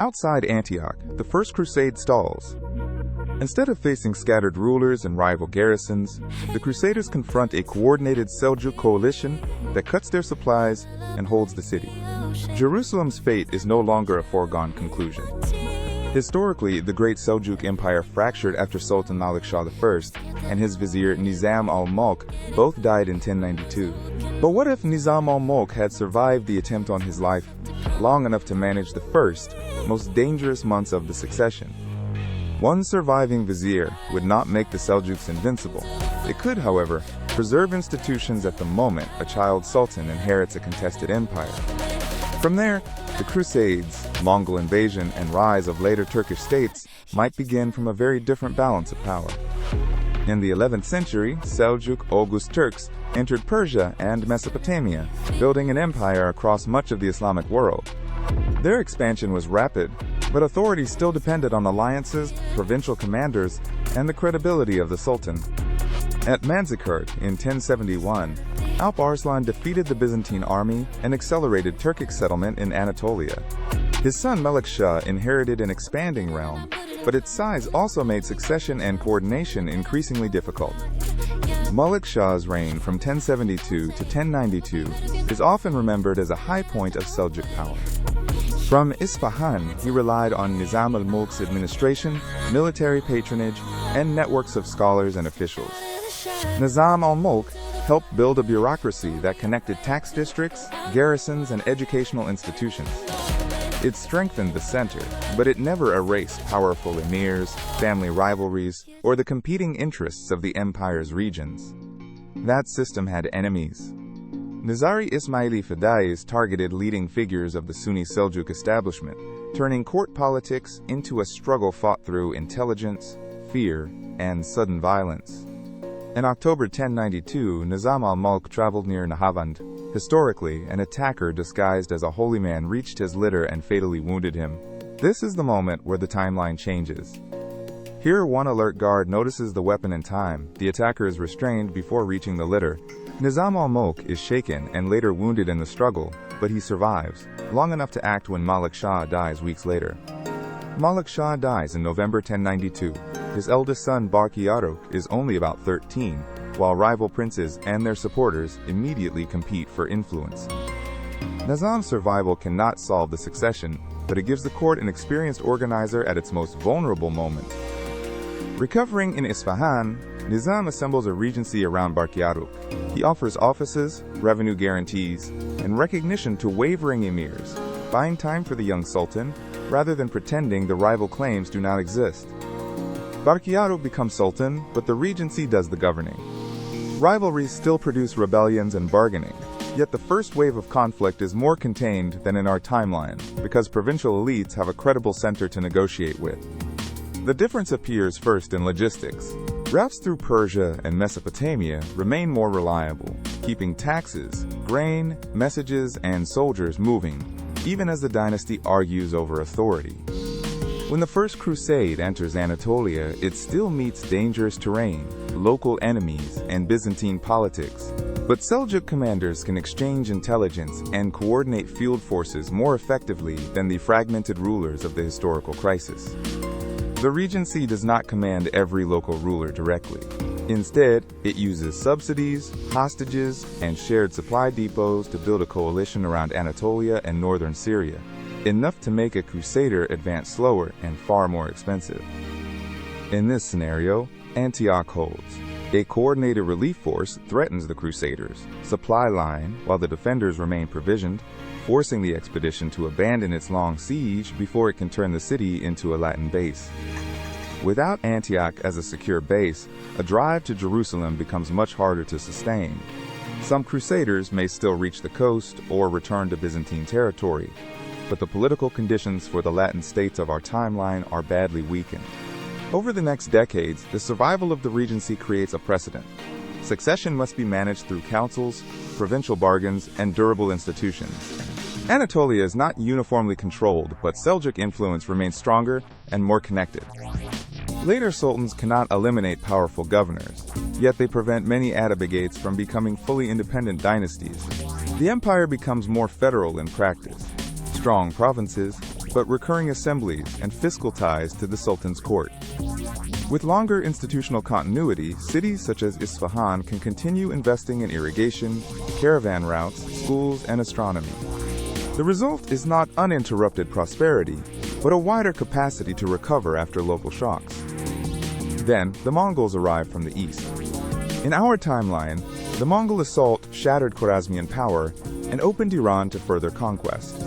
Outside Antioch, the First Crusade stalls. Instead of facing scattered rulers and rival garrisons, the Crusaders confront a coordinated Seljuk coalition that cuts their supplies and holds the city. Jerusalem's fate is no longer a foregone conclusion. Historically, the Great Seljuk Empire fractured after Sultan Malik Shah I and his vizier Nizam al-Mulk both died in 1092. But what if Nizam al-Mulk had survived the attempt on his life long enough to manage the first, most dangerous months of the succession? One surviving vizier would not make the Seljuks invincible. It could, however, preserve institutions at the moment a child sultan inherits a contested empire. From there, the Crusades, Mongol invasion, and rise of later Turkish states might begin from a very different balance of power. In the 11th century, Seljuk Oghuz Turks entered Persia and Mesopotamia, building an empire across much of the Islamic world. Their expansion was rapid, but authority still depended on alliances, provincial commanders, and the credibility of the Sultan. At Manzikert in 1071, Alp Arslan defeated the Byzantine army and accelerated Turkic settlement in Anatolia. His son Malik Shah inherited an expanding realm, but its size also made succession and coordination increasingly difficult. Malik Shah's reign from 1072 to 1092 is often remembered as a high point of Seljuk power. From Isfahan, he relied on Nizam al-Mulk's administration, military patronage, and networks of scholars and officials. Nizam al-Mulk helped build a bureaucracy that connected tax districts, garrisons, and educational institutions. It strengthened the center, but it never erased powerful emirs, family rivalries, or the competing interests of the empire's regions. That system had enemies. Nizari Ismaili Fadais targeted leading figures of the Sunni Seljuk establishment, turning court politics into a struggle fought through intelligence, fear, and sudden violence. In October 1092, Nizam al-Mulk traveled near Nahavand. Historically, an attacker disguised as a holy man reached his litter and fatally wounded him. This is the moment where the timeline changes. Here, one alert guard notices the weapon in time. The attacker is restrained before reaching the litter. Nizam al-Mulk is shaken and later wounded in the struggle, but he survives, long enough to act when Malik Shah dies weeks later. Malik Shah dies in November 1092. His eldest son Barkiyaruq is only about 13, while rival princes and their supporters immediately compete for influence. Nizam's survival cannot solve the succession, but it gives the court an experienced organizer at its most vulnerable moment. Recovering in Isfahan, Nizam assembles a regency around Barkiyaruq. He offers offices, revenue guarantees, and recognition to wavering emirs, buying time for the young sultan, rather than pretending the rival claims do not exist. Barkiyaruq becomes sultan, but the regency does the governing. Rivalries still produce rebellions and bargaining, yet the first wave of conflict is more contained than in our timeline, because provincial elites have a credible center to negotiate with. The difference appears first in logistics. Routes through Persia and Mesopotamia remain more reliable, keeping taxes, grain, messages, and soldiers moving, even as the dynasty argues over authority. When the First Crusade enters Anatolia, it still meets dangerous terrain, local enemies, and Byzantine politics. But Seljuk commanders can exchange intelligence and coordinate field forces more effectively than the fragmented rulers of the historical crisis. The regency does not command every local ruler directly. Instead, it uses subsidies, hostages, and shared supply depots to build a coalition around Anatolia and northern Syria, enough to make a crusader advance slower and far more expensive. In this scenario, Antioch holds. A coordinated relief force threatens the crusaders' supply line while the defenders remain provisioned, forcing the expedition to abandon its long siege before it can turn the city into a Latin base. Without Antioch as a secure base, a drive to Jerusalem becomes much harder to sustain. Some crusaders may still reach the coast or return to Byzantine territory, but the political conditions for the Latin states of our timeline are badly weakened. Over the next decades, the survival of the regency creates a precedent. Succession must be managed through councils, provincial bargains, and durable institutions. Anatolia is not uniformly controlled, but Seljuk influence remains stronger and more connected. Later sultans cannot eliminate powerful governors, yet they prevent many Atabegates from becoming fully independent dynasties. The empire becomes more federal in practice. Strong provinces, but recurring assemblies and fiscal ties to the Sultan's court. With longer institutional continuity, cities such as Isfahan can continue investing in irrigation, caravan routes, schools, and astronomy. The result is not uninterrupted prosperity, but a wider capacity to recover after local shocks. Then, the Mongols arrived from the east. In our timeline, the Mongol assault shattered Khwarezmian power and opened Iran to further conquest.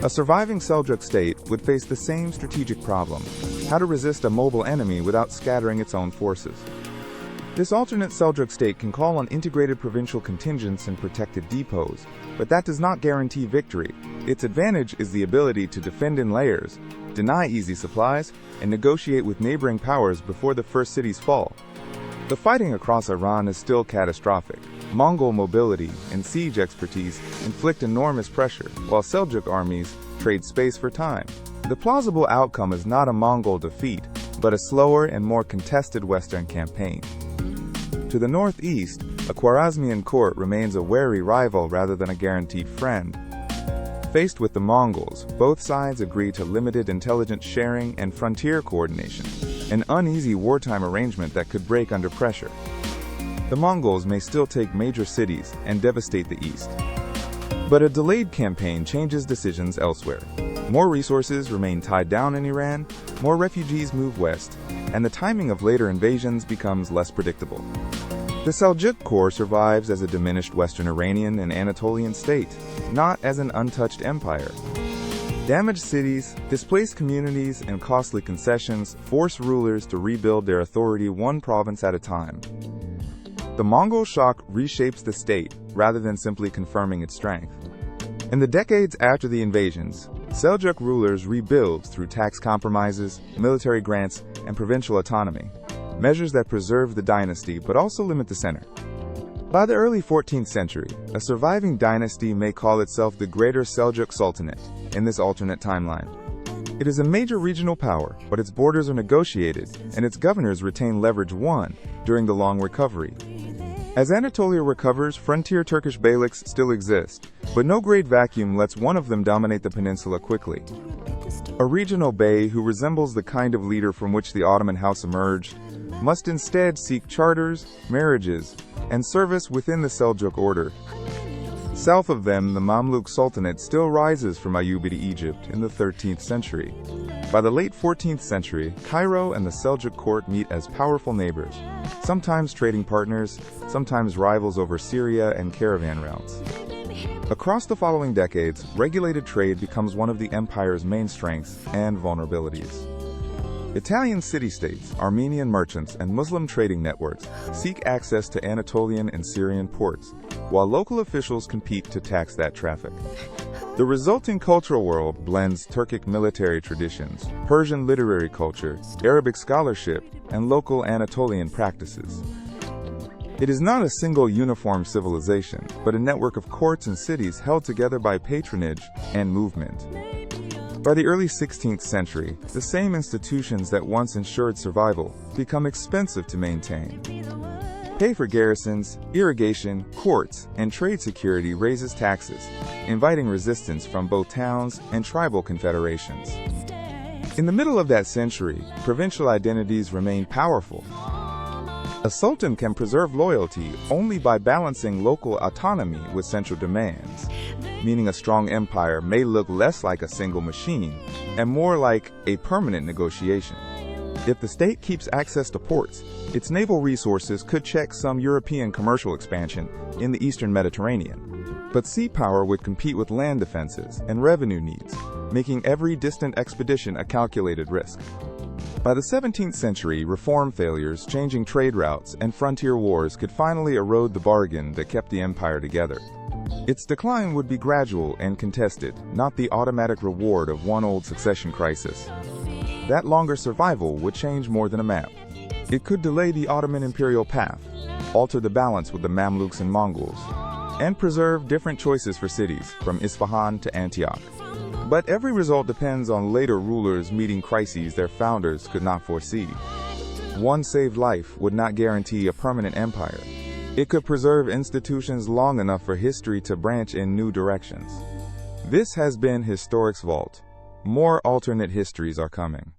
A surviving Seljuk state would face the same strategic problem: how to resist a mobile enemy without scattering its own forces. This alternate Seljuk state can call on integrated provincial contingents and protected depots, but that does not guarantee victory. Its advantage is the ability to defend in layers, deny easy supplies, and negotiate with neighboring powers before the first cities fall. The fighting across Iran is still catastrophic. Mongol mobility and siege expertise inflict enormous pressure, while Seljuk armies trade space for time. The plausible outcome is not a Mongol defeat, but a slower and more contested Western campaign. To the northeast, a Khwarezmian court remains a wary rival rather than a guaranteed friend. Faced with the Mongols, both sides agree to limited intelligence sharing and frontier coordination, an uneasy wartime arrangement that could break under pressure. The Mongols may still take major cities and devastate the east. But a delayed campaign changes decisions elsewhere. More resources remain tied down in Iran, more refugees move west, and the timing of later invasions becomes less predictable. The Seljuk core survives as a diminished Western Iranian and Anatolian state, not as an untouched empire. Damaged cities, displaced communities, and costly concessions force rulers to rebuild their authority one province at a time. The Mongol shock reshapes the state rather than simply confirming its strength. In the decades after the invasions, Seljuk rulers rebuild through tax compromises, military grants, and provincial autonomy, measures that preserve the dynasty but also limit the center. By the early 14th century, a surviving dynasty may call itself the Greater Seljuk Sultanate in this alternate timeline. It is a major regional power, but its borders are negotiated, and its governors retain leverage won during the long recovery. As Anatolia recovers, frontier Turkish beyliks still exist, but no great vacuum lets one of them dominate the peninsula quickly. A regional bey who resembles the kind of leader from which the Ottoman house emerged must instead seek charters, marriages, and service within the Seljuk order. South of them, the Mamluk Sultanate still rises from Ayyubid Egypt in the 13th century. By the late 14th century, Cairo and the Seljuk court meet as powerful neighbors, sometimes trading partners, sometimes rivals over Syria and caravan routes. Across the following decades, regulated trade becomes one of the empire's main strengths and vulnerabilities. Italian city-states, Armenian merchants, and Muslim trading networks seek access to Anatolian and Syrian ports, while local officials compete to tax that traffic. The resulting cultural world blends Turkic military traditions, Persian literary culture, Arabic scholarship, and local Anatolian practices. It is not a single uniform civilization, but a network of courts and cities held together by patronage and movement. By the early 16th century, the same institutions that once ensured survival become expensive to maintain. Pay for garrisons, irrigation, courts, and trade security raises taxes, inviting resistance from both towns and tribal confederations. In the middle of that century, provincial identities remain powerful. A sultan can preserve loyalty only by balancing local autonomy with central demands, meaning a strong empire may look less like a single machine and more like a permanent negotiation. If the state keeps access to ports, its naval resources could check some European commercial expansion in the eastern Mediterranean. But sea power would compete with land defenses and revenue needs, making every distant expedition a calculated risk. By the 17th century, reform failures, changing trade routes, and frontier wars could finally erode the bargain that kept the empire together. Its decline would be gradual and contested, not the automatic reward of one old succession crisis. That longer survival would change more than a map. It could delay the Ottoman imperial path, alter the balance with the Mamluks and Mongols, and preserve different choices for cities, from Isfahan to Antioch. But every result depends on later rulers meeting crises their founders could not foresee. One saved life would not guarantee a permanent empire. It could preserve institutions long enough for history to branch in new directions. This has been Historix Vault. More alternate histories are coming.